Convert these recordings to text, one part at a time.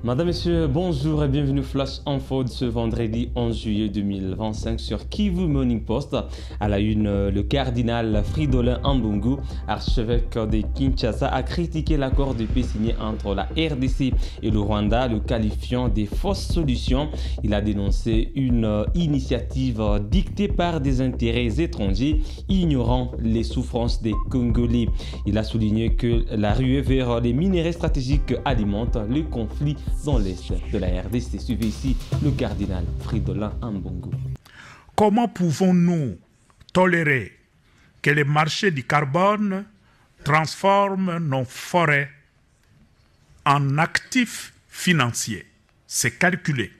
Madame, Messieurs, bonjour et bienvenue Flash Info de ce vendredi 11 juillet 2025 sur Kivu Morning Post. À la une, le cardinal Fridolin Ambongo, archevêque de Kinshasa, a critiqué l'accord de paix signé entre la RDC et le Rwanda, le qualifiant de fausse solution. Il a dénoncé une initiative dictée par des intérêts étrangers, ignorant les souffrances des Congolais. Il a souligné que la ruée vers les minéraux stratégiques alimente le conflit dans l'est de la RDC. Suivez ici le cardinal Fridolin Ambongo. Comment pouvons-nous tolérer que les marchés du carbone transforment nos forêts en actifs financiers? C'est calculé.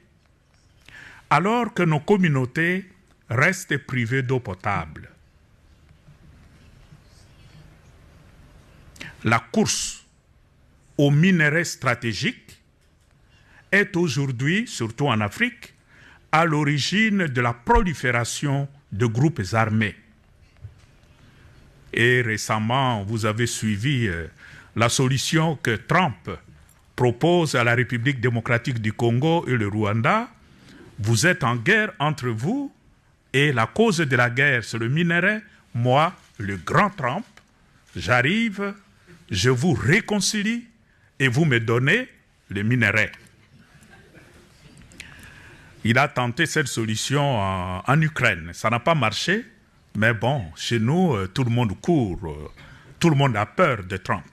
Alors que nos communautés restent privées d'eau potable. La course aux minéraux stratégiques est aujourd'hui, surtout en Afrique, à l'origine de la prolifération de groupes armés. Et récemment, vous avez suivi la solution que Trump propose à la République démocratique du Congo et le Rwanda. Vous êtes en guerre entre vous et la cause de la guerre, c'est le minerai. Moi, le grand Trump, j'arrive, je vous réconcilie et vous me donnez les minerais. Il a tenté cette solution en Ukraine. Ça n'a pas marché, mais bon, chez nous, tout le monde court, tout le monde a peur de Trump.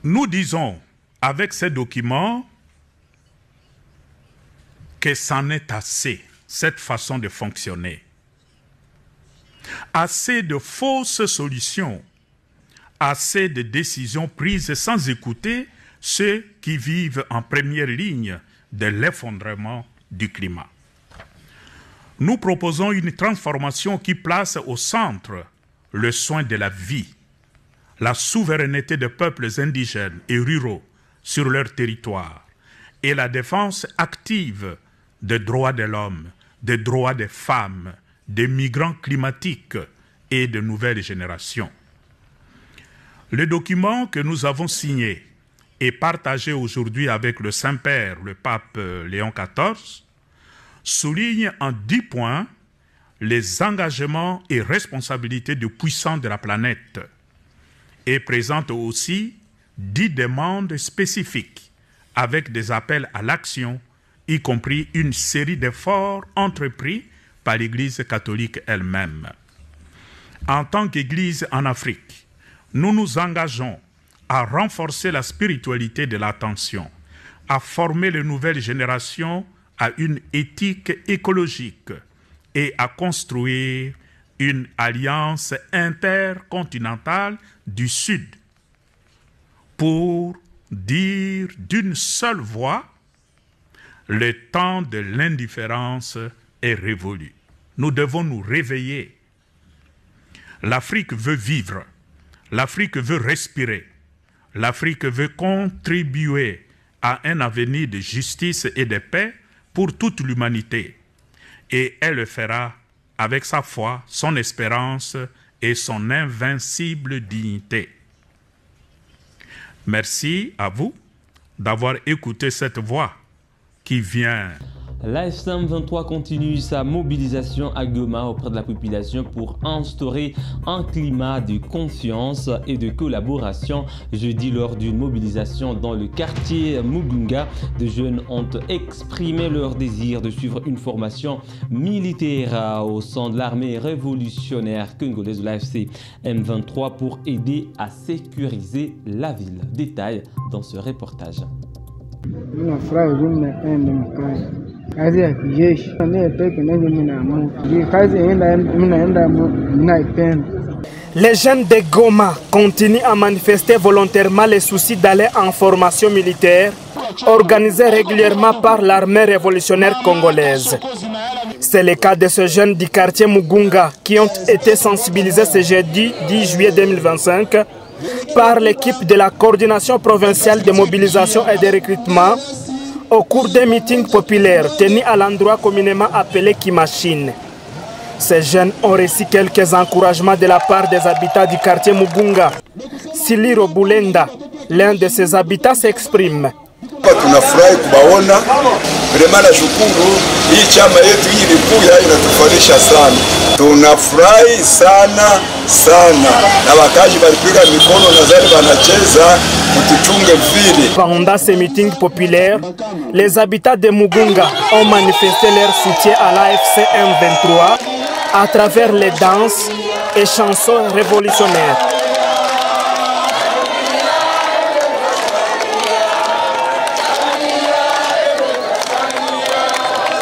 Nous disons, avec ces documents, que c'en est assez, cette façon de fonctionner. Assez de fausses solutions, assez de décisions prises sans écouter ceux qui vivent en première ligne de l'effondrement du climat. Nous proposons une transformation qui place au centre le soin de la vie, la souveraineté des peuples indigènes et ruraux sur leur territoire et la défense active des droits de l'homme, des droits des femmes, des migrants climatiques et de nouvelles générations. Le document que nous avons signé et partagé aujourd'hui avec le Saint-Père, le pape Léon XIV, souligne en 10 points les engagements et responsabilités des puissants de la planète et présente aussi 10 demandes spécifiques avec des appels à l'action, y compris une série d'efforts entrepris par l'Église catholique elle-même. En tant qu'Église en Afrique, nous nous engageons à renforcer la spiritualité de l'attention, à former les nouvelles générations à une éthique écologique et à construire une alliance intercontinentale du Sud pour dire d'une seule voix, le temps de l'indifférence est révolu. Nous devons nous réveiller. L'Afrique veut vivre, l'Afrique veut respirer. L'Afrique veut contribuer à un avenir de justice et de paix pour toute l'humanité. Et elle le fera avec sa foi, son espérance et son invincible dignité. Merci à vous d'avoir écouté cette voix qui vient. L'AFC M23 continue sa mobilisation à Goma auprès de la population pour instaurer un climat de confiance et de collaboration. Jeudi, lors d'une mobilisation dans le quartier Mugunga, des jeunes ont exprimé leur désir de suivre une formation militaire au sein de l'armée révolutionnaire congolaise de l'AFC M23 pour aider à sécuriser la ville. Détail dans ce reportage. Les jeunes de Goma continuent à manifester volontairement les soucis d'aller en formation militaire organisée régulièrement par l'armée révolutionnaire congolaise. C'est le cas de ces jeunes du quartier Mugunga qui ont été sensibilisés ce jeudi 10 juillet 2025 par l'équipe de la coordination provinciale de mobilisation et de recrutement au cours d'un meeting populaire tenu à l'endroit communément appelé Kimachine. Ces jeunes ont reçu quelques encouragements de la part des habitants du quartier Mugunga, Siliro Boulenda, L'un de ses habitants s'exprime. Tunafurahi kubaona vrema, na shukuru hii chama yetu hii ilikuya inatufurahisha sana, tunafurahi sana sana, na wakaji walipiga mikono na zali wanacheza kutuchunge vile. Pendant ces meetings populaires, les habitants de Mugunga ont manifesté leur soutien à l'AFC M23 à travers les danses et chansons révolutionnaires.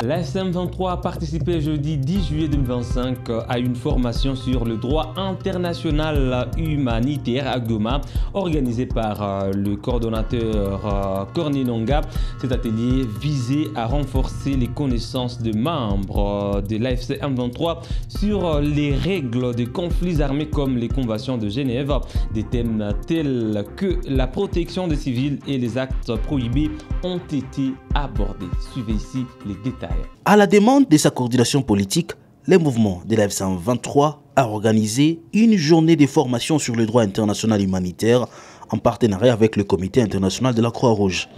La SM23 a participé jeudi 10 juillet 2025 à une formation sur le droit international humanitaire à Goma, organisée par le coordonnateur Corné Nangaa. Cet atelier visait à renforcer les connaissances de membres de l'AFC M23 sur les règles de conflits armés comme les conventions de Genève, des thèmes tels que la protection des civils et les actes prohibés ont été abordés. Suivez ici les détails. À la demande de sa coordination politique, le mouvement de la F123 a organisé une journée de formation sur le droit international humanitaire en partenariat avec le Comité international de la Croix-Rouge.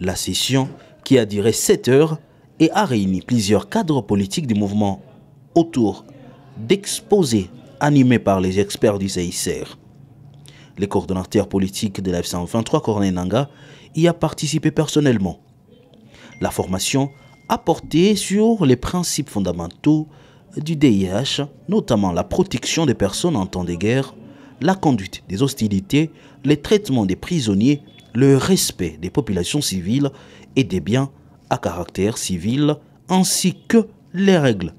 La session, qui a duré 7 heures, et a réuni plusieurs cadres politiques du mouvement autour d'exposés animés par les experts du CICR. Le coordonnateur politique de la F123, Corné Nangaa, y a participé personnellement. La formation a porté sur les principes fondamentaux du DIH, notamment la protection des personnes en temps de guerre, la conduite des hostilités, le traitement des prisonniers, le respect des populations civiles et des biens à caractère civil, ainsi que les règles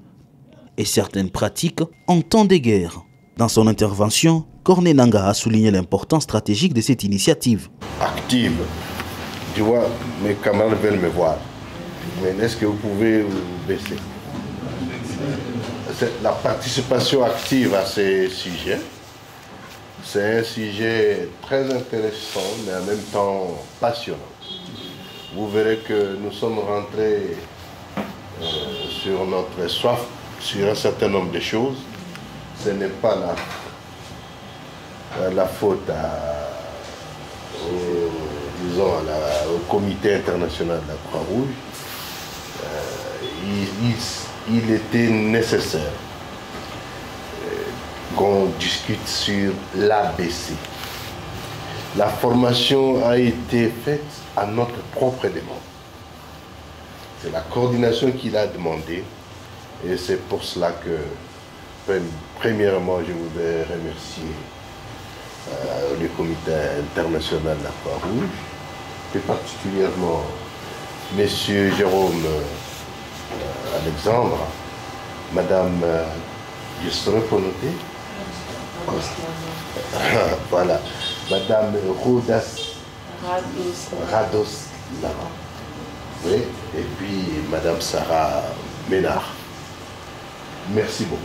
et certaines pratiques en temps de guerre. Dans son intervention, Corné Nangaa a souligné l'importance stratégique de cette initiative. Active. Tu vois, mes camarades veulent me voir. Mais est-ce que vous pouvez vous baisser? La participation active à ces sujets, c'est un sujet très intéressant, mais en même temps passionnant. Vous verrez que nous sommes rentrés sur notre soif, sur un certain nombre de choses. Ce n'est pas la faute au Comité international de la Croix-Rouge. Il était nécessaire qu'on discute sur l'ABC. La formation a été faite à notre propre demande. C'est la coordination qui l'a demandé et c'est pour cela que, premièrement, je voudrais remercier le Comité international de la Croix-Rouge, et particulièrement M. Jérôme Alexandre, Madame Justin pour noter. Voilà, Madame Rados Lara. Oui, et puis Madame Sarah Ménard. Merci beaucoup.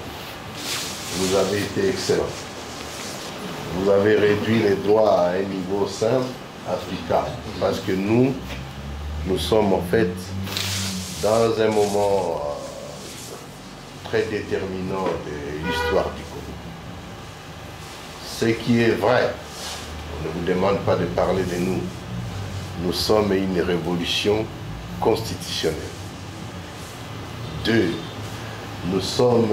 Vous avez été excellents. Vous avez réduit les droits à un niveau simple, applicable. Parce que nous sommes en fait dans un moment très déterminant de l'histoire du Congo. Ce qui est vrai, on ne vous demande pas de parler de nous. Nous sommes une révolution constitutionnelle. 2, nous sommes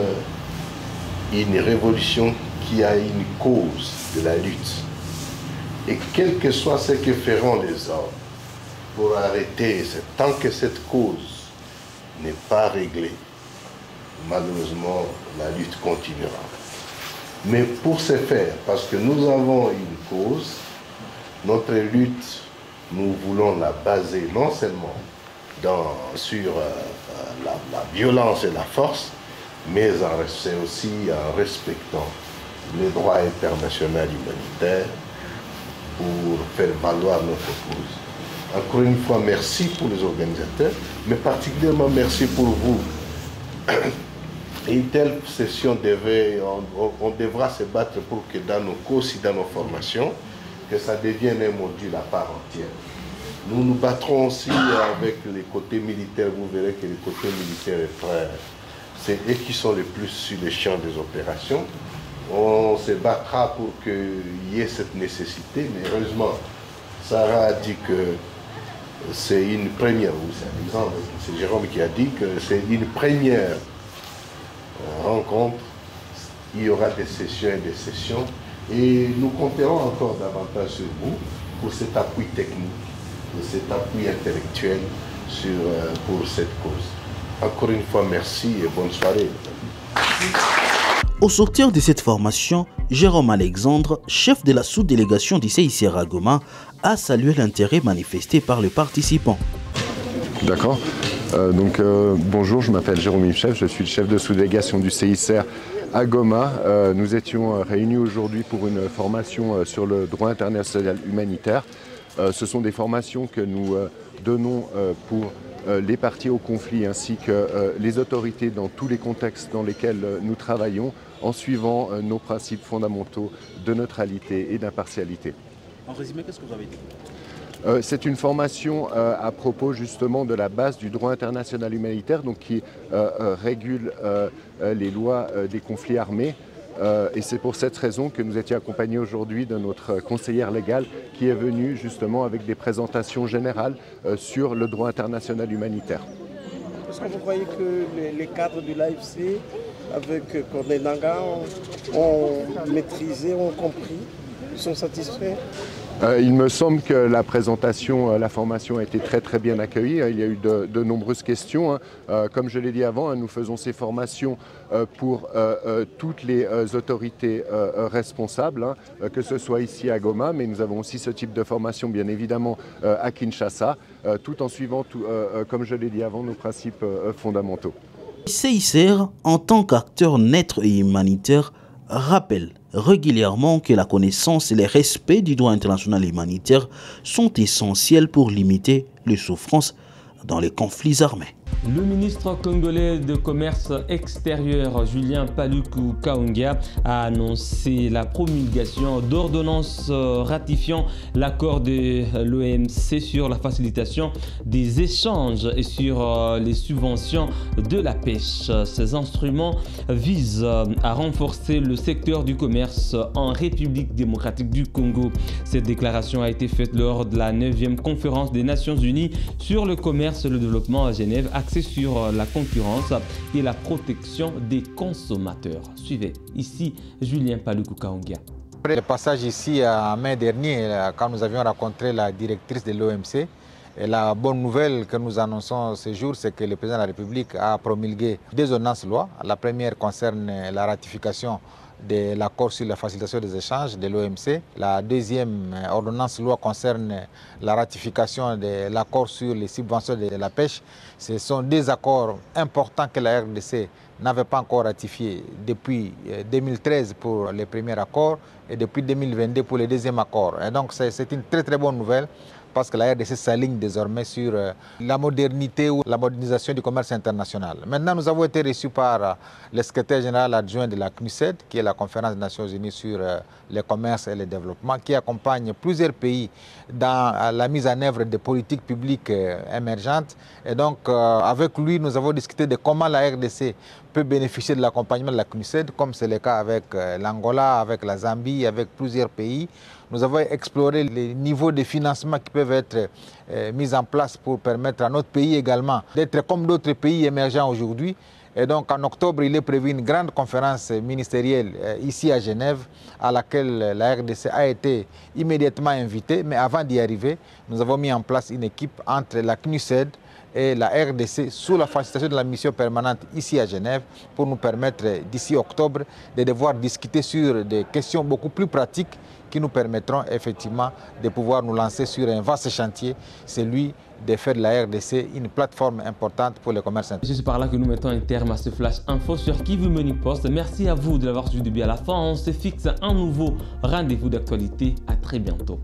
une révolution qui a une cause de la lutte. Et quel que soit ce que feront les hommes pour arrêter, tant que cette cause n'est pas réglée, malheureusement, la lutte continuera. Mais pour ce faire, parce que nous avons une cause, notre lutte, nous voulons la baser non seulement sur la violence et la force, mais c'est aussi en respectant les droits internationaux humanitaires pour faire valoir notre cause. Encore une fois, merci pour les organisateurs, mais particulièrement merci pour vous. Une telle session on devra se battre pour que dans nos causes et dans nos formations, que ça devienne un module à part entière. Nous nous battrons aussi avec les côtés militaires. Vous verrez que les côtés militaires c'est eux qui sont les plus sur le champ des opérations. On se battra pour qu'il y ait cette nécessité, mais heureusement, Sarah a dit que c'est une première, ou c'est Alexandre, c'est Jérôme qui a dit que c'est une première rencontre. Il y aura des sessions et des sessions. Et nous compterons encore davantage sur vous pour cet appui technique, pour cet appui intellectuel pour cette cause. Encore une fois, merci et bonne soirée. Au sortir de cette formation, Jérôme Alexandre, chef de la sous-délégation du CICR à Goma, a salué l'intérêt manifesté par les participants. D'accord. Bonjour, je m'appelle Jérôme Imchef, je suis le chef de sous-délégation du CICR à Goma. Nous étions réunis aujourd'hui pour une formation sur le droit international humanitaire. Ce sont des formations que nous donnons pour les parties au conflit ainsi que les autorités dans tous les contextes dans lesquels nous travaillons en suivant nos principes fondamentaux de neutralité et d'impartialité. En résumé, qu'est-ce que vous avez dit ? C'est une formation à propos justement de la base du droit international humanitaire donc qui régule les lois des conflits armés. Et c'est pour cette raison que nous étions accompagnés aujourd'hui de notre conseillère légale qui est venue justement avec des présentations générales sur le droit international humanitaire. Est-ce que vous croyez que les cadres de l'AFC avec Corneille Nangaa ont maîtrisé, ont compris, ils sont satisfaits? Il me semble que la présentation, la formation a été très bien accueillie. Il y a eu de nombreuses questions. Comme je l'ai dit avant, nous faisons ces formations pour toutes les autorités responsables, que ce soit ici à Goma, mais nous avons aussi ce type de formation bien évidemment à Kinshasa, tout en suivant, comme je l'ai dit avant, nos principes fondamentaux. CICR, en tant qu'acteur neutre et humanitaire, rappelle régulièrement que la connaissance et le respect du droit international humanitaire sont essentiels pour limiter les souffrances dans les conflits armés. Le ministre congolais de Commerce extérieur, Julien Paluku Kahongya, a annoncé la promulgation d'ordonnances ratifiant l'accord de l'OMC sur la facilitation des échanges et sur les subventions de la pêche. Ces instruments visent à renforcer le secteur du commerce en République démocratique du Congo. Cette déclaration a été faite lors de la 9e conférence des Nations Unies sur le commerce et le développement à Genève, axée sur la concurrence et la protection des consommateurs. Suivez ici Julien Paluku Kahongya. Après le passage ici en mai dernier, quand nous avions rencontré la directrice de l'OMC, et la bonne nouvelle que nous annonçons ce jour, c'est que le président de la République a promulgué 2 ordonnances loi. La première concerne la ratification de l'accord sur la facilitation des échanges de l'OMC. La deuxième ordonnance loi concerne la ratification de l'accord sur les subventions de la pêche. Ce sont 2 accords importants que la RDC n'avait pas encore ratifiés depuis 2013 pour le premier accord et depuis 2022 pour le deuxième accord. Et donc c'est une très bonne nouvelle, parce que la RDC s'aligne désormais sur la modernité ou la modernisation du commerce international. Maintenant, nous avons été reçus par le secrétaire général adjoint de la CNUSED, qui est la conférence des Nations Unies sur le commerce et le développement, qui accompagne plusieurs pays dans la mise en œuvre de politiques publiques émergentes. Et donc, avec lui, nous avons discuté de comment la RDC peut bénéficier de l'accompagnement de la CNUSED, comme c'est le cas avec l'Angola, avec la Zambie, avec plusieurs pays. Nous avons exploré les niveaux de financement qui peuvent être mis en place pour permettre à notre pays également d'être comme d'autres pays émergents aujourd'hui. Et donc en octobre, il est prévu une grande conférence ministérielle ici à Genève, à laquelle la RDC a été immédiatement invitée. Mais avant d'y arriver, nous avons mis en place une équipe entre la CNUSED et la RDC sous la facilitation de la mission permanente ici à Genève pour nous permettre d'ici octobre de devoir discuter sur des questions beaucoup plus pratiques qui nous permettront effectivement de pouvoir nous lancer sur un vaste chantier, celui de faire de la RDC une plateforme importante pour le commerce international. C'est par là que nous mettons un terme à ce flash info sur Kivu Morning Post. Merci à vous de l'avoir suivi depuis à la fin. On se fixe un nouveau rendez-vous d'actualité. À très bientôt.